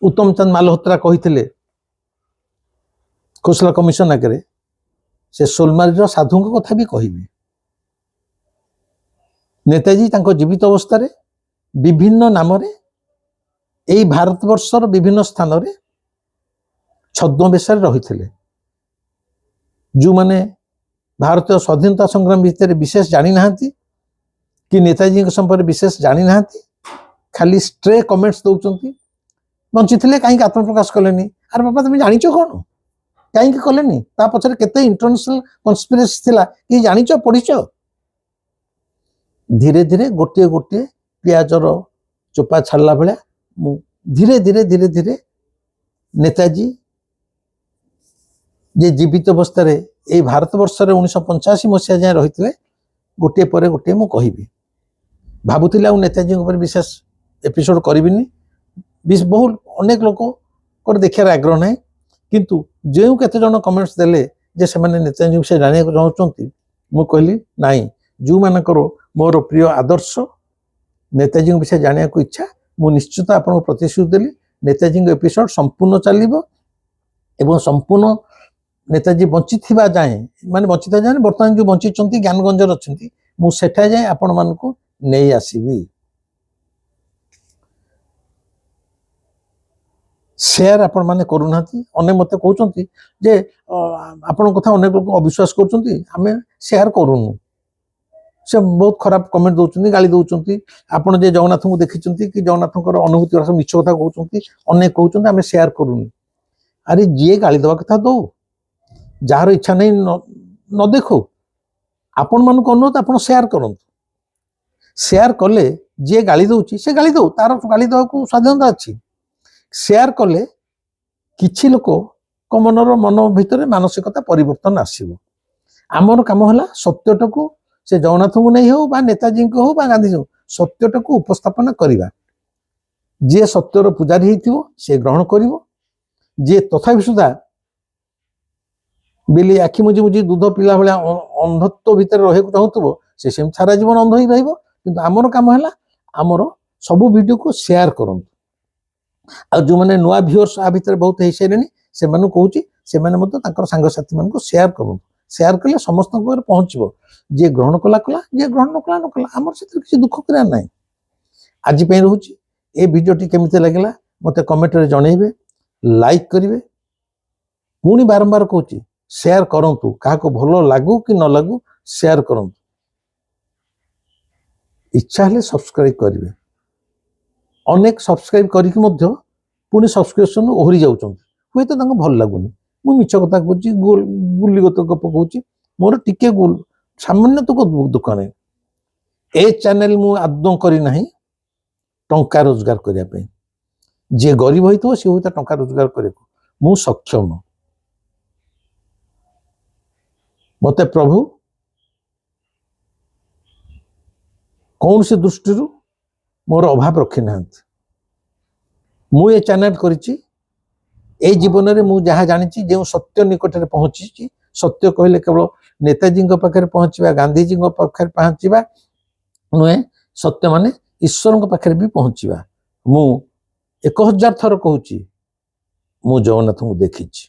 ଉତ୍ତମ ଚନ୍ଦ ମାଲହୋତ୍ରା କହିଥିଲେ ଖୋସଲା କମିଶନ ଆଗରେ, ସେ ସୋଲମାରିର ସାଧୁଙ୍କ କଥା ବି କହିବି। ନେତାଜୀ ତାଙ୍କ ଜୀବିତ ଅବସ୍ଥାରେ ବିଭିନ୍ନ ନାମରେ ଏଇ ଭାରତବର୍ଷର ବିଭିନ୍ନ ସ୍ଥାନରେ ଛଦ୍ମବେଶରେ ରହିଥିଲେ। ଯୋଉମାନେ ଭାରତୀୟ ସ୍ୱାଧୀନତା ସଂଗ୍ରାମ ଭିତରେ ବିଶେଷ ଜାଣିନାହାନ୍ତି କି ନେତାଜୀଙ୍କ ସମ୍ପର୍କରେ ବିଶେଷ ଜାଣିନାହାନ୍ତି, ଖାଲି ଷ୍ଟ୍ରେ କମେଣ୍ଟସ ଦଉଛନ୍ତି। ବଞ୍ଚିଥିଲେ କାହିଁକି ଆତ୍ମପ୍ରକାଶ କଲେନି? ଆରେ ବାପା ତମେ ଜାଣିଛ କଣ? କାହିଁକି କଲେନି? ତା ପଛରେ କେତେ ଇଣ୍ଟରନ୍ୟାସନାଲ କନସ୍ପିରେସି ଥିଲା କି ଜାଣିଛ, ପଢିଛ? ଧୀରେ ଧୀରେ ଗୋଟିଏ ଗୋଟିଏ ପିଆଜର ଚୋପା ଛାଡିଲା ଭଳିଆ ମୁଁ ଧୀରେ ଧୀରେ ଧୀରେ ଧୀରେ ନେତାଜୀ ଯେ ଜୀବିତ ଅବସ୍ଥାରେ ଏଇ ଭାରତବର୍ଷରେ 1985 ମସିହା ଯାଏଁ ରହିଥିଲେ ଗୋଟିଏ ପରେ ଗୋଟିଏ ମୁଁ କହିବି। ଭାବୁଥିଲି ଆଉ ନେତାଜୀଙ୍କ ଉପରେ ବିଶେଷ ଏପିସୋଡ କରିବିନି, ବହୁ ଅନେକ ଲୋକଙ୍କର ଦେଖିବାର ଆଗ୍ରହ ନାହିଁ, କିନ୍ତୁ ଯେଉଁ କେତେ ଜଣ କମେଣ୍ଟସ ଦେଲେ ଯେ ସେମାନେ ନେତାଜୀ ବିଷୟରେ ଜାଣିବାକୁ ଚାହୁଁଛନ୍ତି, ମୁଁ କହିଲି ନାଇଁ, ଯେଉଁମାନଙ୍କର ମୋର ପ୍ରିୟ ଆଦର୍ଶ ନେତାଜୀଙ୍କ ବିଷୟରେ ଜାଣିବାକୁ ଇଚ୍ଛା, ମୁଁ ନିଶ୍ଚିତ ଆପଣଙ୍କୁ ପ୍ରତିଶ୍ରୁତି ଦେଲି ନେତାଜୀଙ୍କ ଏପିସୋଡ ସମ୍ପୂର୍ଣ୍ଣ ଚାଲିବ ଏବଂ ସମ୍ପୂର୍ଣ୍ଣ ନେତାଜୀ ବଞ୍ଚିଥିବା ଯାଏଁ, ମାନେ ବଞ୍ଚିଥିବା ଯାଏଁ ବର୍ତ୍ତମାନ ଯୋଉ ବଞ୍ଚିଛନ୍ତି ଜ୍ଞାନଗଞ୍ଜରେ ଅଛନ୍ତି, ମୁଁ ସେଠା ଯାଏଁ ଆପଣମାନଙ୍କୁ ନେଇ ଆସିବି। ସେୟାର ଆପଣ ମାନେ କରୁନାହାନ୍ତି। ଅନେକ ମତେ କହୁଛନ୍ତି ଯେ ଆପଣଙ୍କ କଥା ଅନେକ ଲୋକ ଅବିଶ୍ୱାସ କରୁଛନ୍ତି, ଆମେ ସେୟାର କରୁନୁ। ସେ ବହୁତ ଖରାପ କମେଣ୍ଟ ଦଉଛନ୍ତି, ଗାଳି ଦଉଛନ୍ତି। ଆପଣ ଯେ ଜଗନ୍ନାଥଙ୍କୁ ଦେଖିଛନ୍ତି କି ଜଗନ୍ନାଥଙ୍କର ଅନୁଭୂତି ମିଛ କଥା କହୁଛନ୍ତି, ଅନେକ କହୁଛନ୍ତି ଆମେ ସେୟାର କରୁନି। ଆରେ ଯିଏ ଗାଳି ଦେବା କଥା ଦଉ, ଯାହାର ଇଚ୍ଛା ନାହିଁ ନ ଦେଖୁ। ଆପଣ ମାନଙ୍କୁ ଅନୁରୋଧ ଆପଣ ସେୟାର କରନ୍ତୁ। ସେୟାର କଲେ ଯିଏ ଗାଳି ଦଉଛି ସେ ଗାଳି ଦଉ, ତାର ଗାଳି ଦେବାକୁ ସ୍ୱାଧୀନତା ଅଛି। ସେୟାର କଲେ କିଛି ଲୋକ ଲୋକମାନଙ୍କର ମନ ଭିତରେ ମାନସିକତା ପରିବର୍ତ୍ତନ ଆସିବ। ଆମର କାମ ହେଲା ସତ୍ୟଟାକୁ, ସେ ଜଗନ୍ନାଥଙ୍କୁ ନେଇ ହଉ ବା ନେତାଜୀଙ୍କୁ ହଉ ବା ଗାନ୍ଧୀଜୀ ହଉ, ସତ୍ୟଟାକୁ ଉପସ୍ଥାପନ କରିବା। ଯିଏ ସତ୍ୟର ପୂଜାରୀ ହେଇଥିବ ସେ ଗ୍ରହଣ କରିବ, ଯିଏ ତଥାପି ସୁଦ୍ଧା ବିଲି ଆଖି ମୁଜି ମୁଜି ଦୁଧ ପିଲା ଭଳିଆ ଅନ୍ଧତ୍ୱ ଭିତରେ ରହିବାକୁ ଚାହୁଁଥିବ ସେ ସେମିତି ସାରା ଜୀବନ ଅନ୍ଧ ହେଇ ରହିବ। କିନ୍ତୁ ଆମର କାମ ହେଲା ଆମର ସବୁ ଭିଡ଼ିଓକୁ ସେୟାର କରନ୍ତୁ। ଆଉ ଯେଉଁମାନେ ନୂଆ ଭିଉଅର୍ସ ଆ ଭିତରେ ବହୁତ ହେଇସାରିଲେଣି ସେମାନଙ୍କୁ କହୁଛି ସେମାନେ ମଧ୍ୟ ତାଙ୍କର ସାଙ୍ଗସାଥି ମାନଙ୍କୁ ସେୟାର କରନ୍ତୁ। ସେୟାର କଲେ ସମସ୍ତଙ୍କ ପାଖରେ ପହଞ୍ଚିବ। ଯିଏ ଗ୍ରହଣ କଲା କଲା, ଯିଏ ଗ୍ରହଣ ନ କଲା ନ କଲା, ଆମର ସେଥିରେ କିଛି ଦୁଃଖ କରିବାର ନାହିଁ। ଆଜି ପାଇଁ ରହୁଛି। ଏ ଭିଡ଼ିଓଟି କେମିତି ଲାଗିଲା ମୋତେ କମେଣ୍ଟରେ ଜଣେଇବେ, ଲାଇକ୍ କରିବେ। ପୁଣି ବାରମ୍ବାର କହୁଛି ସେୟାର କରନ୍ତୁ, କାହାକୁ ଭଲ ଲାଗୁ କି ନ ଲାଗୁ ସେୟାର କରନ୍ତୁ। ଇଚ୍ଛା ହେଲେ ସବସ୍କ୍ରାଇବ କରିବେ। ଅନେକ ସବସ୍କ୍ରାଇବ କରିକି ମଧ୍ୟ ପୁଣି ସବସ୍କ୍ରିପସନରୁ ଓହରି ଯାଉଛନ୍ତି, ହୁଏତ ତାଙ୍କୁ ଭଲ ଲାଗୁନି। ମୁଁ ମିଛ କଥା କହୁଛି, ଗୁଲିଗତ ଗପ କହୁଛି, ମୋର ଟିକେ ସାମାନ୍ୟ ଦୁଃଖ ନାହିଁ। ଏ ଚ୍ୟାନେଲ ମୁଁ ଆଦୌ କରିନାହିଁ ଟଙ୍କା ରୋଜଗାର କରିବା ପାଇଁ। ଯିଏ ଗରିବ ହେଇଥିବ ସେ ହୁଏତ ଟଙ୍କା ରୋଜଗାର କରିବାକୁ, ମୁଁ ସକ୍ଷମ। ମୋତେ ପ୍ରଭୁ କୌଣସି ଦୃଷ୍ଟିରୁ ମୋର ଅଭାବ ରଖିନାହାନ୍ତି। ମୁଁ ଏ ଚ୍ୟାନେଲ କରିଛି, ଏଇ ଜୀବନରେ ମୁଁ ଯାହା ଜାଣିଛି, ଯେଉଁ ସତ୍ୟ ନିକଟରେ ପହଞ୍ଚିଛି। ସତ୍ୟ କହିଲେ କେବଳ ନେତାଜୀଙ୍କ ପାଖରେ ପହଞ୍ଚିବା, ଗାନ୍ଧୀଜୀଙ୍କ ପାଖରେ ପହଞ୍ଚିବା ନୁହେଁ, ସତ୍ୟ ମାନେ ଈଶ୍ୱରଙ୍କ ପାଖରେ ବି ପହଞ୍ଚିବା। ମୁଁ 1000 ଥର କହୁଛି ମୁଁ ଜଗନ୍ନାଥଙ୍କୁ ଦେଖିଛି।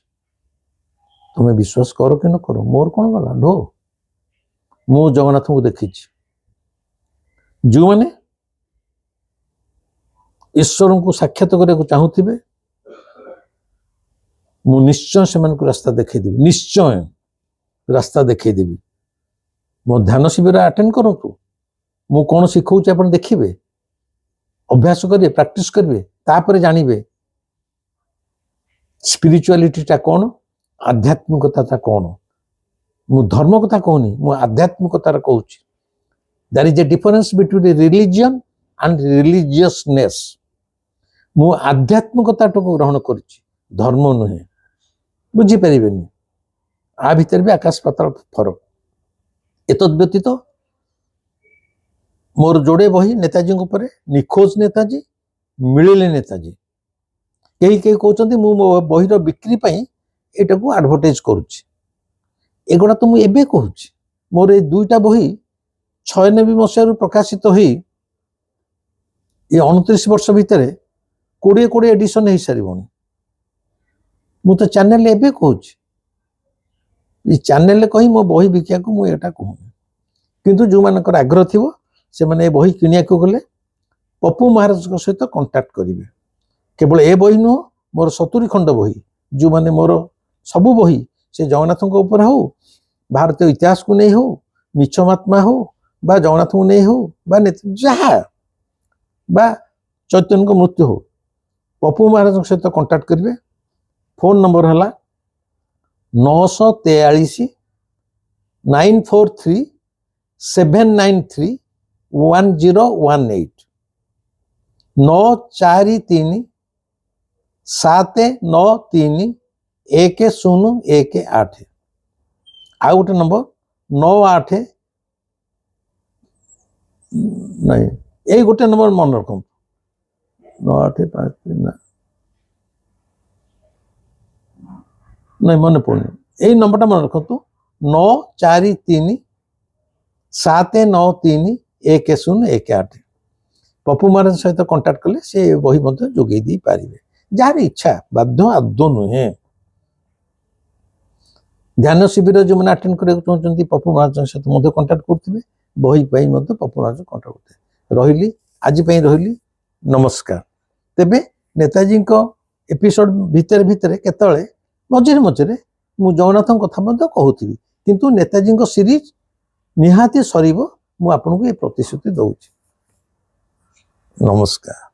ତୁମେ ବିଶ୍ୱାସ କର କି ନ କର, ମୋର କ'ଣ ଗଲା ଢୋ। ମୁଁ ଜଗନ୍ନାଥଙ୍କୁ ଦେଖିଛି। ଯେଉଁମାନେ ଈଶ୍ୱରଙ୍କୁ ସାକ୍ଷାତ କରିବାକୁ ଚାହୁଁଥିବେ ମୁଁ ନିଶ୍ଚୟ ସେମାନଙ୍କୁ ରାସ୍ତା ଦେଖେଇଦେବି, ନିଶ୍ଚୟ ରାସ୍ତା ଦେଖେଇଦେବି। ମୋ ଧ୍ୟାନ ଶିବିର ଆଟେଣ୍ଡ କରନ୍ତୁ। ମୁଁ କ'ଣ ଶିଖଉଛି ଆପଣ ଦେଖିବେ, ଅଭ୍ୟାସ କରିବେ, ପ୍ରାକ୍ଟିସ କରିବେ, ତାପରେ ଜାଣିବେ ସ୍ପିରିଚୁଆଲିଟିଟା କ'ଣ, ଆଧ୍ୟାତ୍ମିକତାଟା କ'ଣ। ମୁଁ ଧର୍ମ କଥା କହୁନି, ମୁଁ ଆଧ୍ୟାତ୍ମିକତାର କହୁଛି। There is a difference between religion and religiousness. ମୁଁ ଆଧ୍ୟାତ୍ମିକତାଟାକୁ ଗ୍ରହଣ କରିଛି, ଧର୍ମ ନୁହେଁ। ବୁଝିପାରିବେନି, ଆ ଭିତରେ ବି ଆକାଶ ପାତାଳ ଫରକ। ଏତଦ୍ ବ୍ୟତୀତ ମୋର ଯୋଡ଼େ ବହି ନେତାଜୀଙ୍କ ଉପରେ, ନିଖୋଜ ନେତାଜୀ, ମିଳିଲେ ନେତାଜୀ। କେହି କହୁଛନ୍ତି ମୁଁ ମୋ ବହିର ବିକ୍ରି ପାଇଁ ଏଟାକୁ ଆଡଭର୍ଟାଇଜ କରୁଛି। ଏଗୁଡ଼ା ତ ମୁଁ ଏବେ କହୁଛି। ମୋର ଏଇ 2ଟା ବହି 96 ମସିହାରୁ ପ୍ରକାଶିତ ହୋଇ ଏ 29 ବର୍ଷ ଭିତରେ 20 ଏଡିସନ ହେଇସାରିବଣି। ମୁଁ ତ ଚ୍ୟାନେଲରେ ଏବେ କହୁଛି। ଏ ଚ୍ୟାନେଲରେ କହି ମୋ ବହି ବିକିବାକୁ ମୁଁ ଏଟା କହୁନି। କିନ୍ତୁ ଯେଉଁମାନଙ୍କର ଆଗ୍ରହ ଥିବ ସେମାନେ ଏ ବହି କିଣିବାକୁ ଗଲେ ପପୁ ମହାରାଜଙ୍କ ସହିତ କଣ୍ଟାକ୍ଟ କରିବେ। କେବଳ ଏ ବହି ନୁହଁ, ମୋର 70 ଖଣ୍ଡ ବହି, ଯେଉଁମାନେ ମୋର ସବୁ ବହି, ସେ ଜଗନ୍ନାଥଙ୍କ ଉପରେ ହଉ, ଭାରତୀୟ ଇତିହାସକୁ ନେଇ ହଉ, ମିଛ ମହାତ୍ମା ହଉ, ବା ଜଗନ୍ନାଥଙ୍କୁ ନେଇ ହଉ, ବା ଯାହା, ବା ଚୈତନ୍ୟଙ୍କ ମୃତ୍ୟୁ ହଉ, ପପୁ ମହାରାଜଙ୍କ ସହିତ କଣ୍ଟାକ୍ଟ କରିବେ। ଫୋନ ନମ୍ବର ହେଲା 943 943 793 1018, 943 793 1018। ଆଉ ଗୋଟେ ନମ୍ବର 98, ନାଇଁ ଏଇ ଗୋଟେ ନମ୍ବର ମନେ ରଖନ୍ତୁ, 9853 ନାଇଁ ମନେ ପଡୁନି, ଏଇ ନମ୍ବରଟା ମନେ ରଖନ୍ତୁ, 943 793 1018। ପପୁ ମହାରାଜ ସହିତ କଣ୍ଟାକ୍ଟ କଲେ ସେ ବହି ମଧ୍ୟ ଯୋଗାଇ ଦେଇପାରିବେ, ଯାହାର ଇଚ୍ଛା, ବାଧ୍ୟ ଆଦୌ ନୁହେଁ। ଧ୍ୟାନ ଶିବିର ଯେଉଁମାନେ ଆଟେଣ୍ଡ କରିବାକୁ ଚାହୁଁଛନ୍ତି ପପୁ ମହାରାଜଙ୍କ ସହିତ ମଧ୍ୟ କଣ୍ଟାକ୍ଟ କରୁଥିବେ, ବହି ପାଇଁ ମଧ୍ୟ ପପୁ ମହାରାଜ କଣ୍ଟାକ୍ଟ କରୁଥିବେ। ରହିଲି, ଆଜି ପାଇଁ ରହିଲି, ନମସ୍କାର। ତେବେ ନେତାଜୀଙ୍କ ଏପିସୋଡ ଭିତରେ କେତେବେଳେ ମଝିରେ ମଝିରେ ମୁଁ ଜଗନ୍ନାଥଙ୍କ କଥା ମଧ୍ୟ କହୁଥିବି, କିନ୍ତୁ ନେତାଜୀଙ୍କ ସିରିଜ ନିହାତି ସରିବ, ମୁଁ ଆପଣଙ୍କୁ ଏ ପ୍ରତିଶ୍ରୁତି ଦଉଛି। ନମସ୍କାର।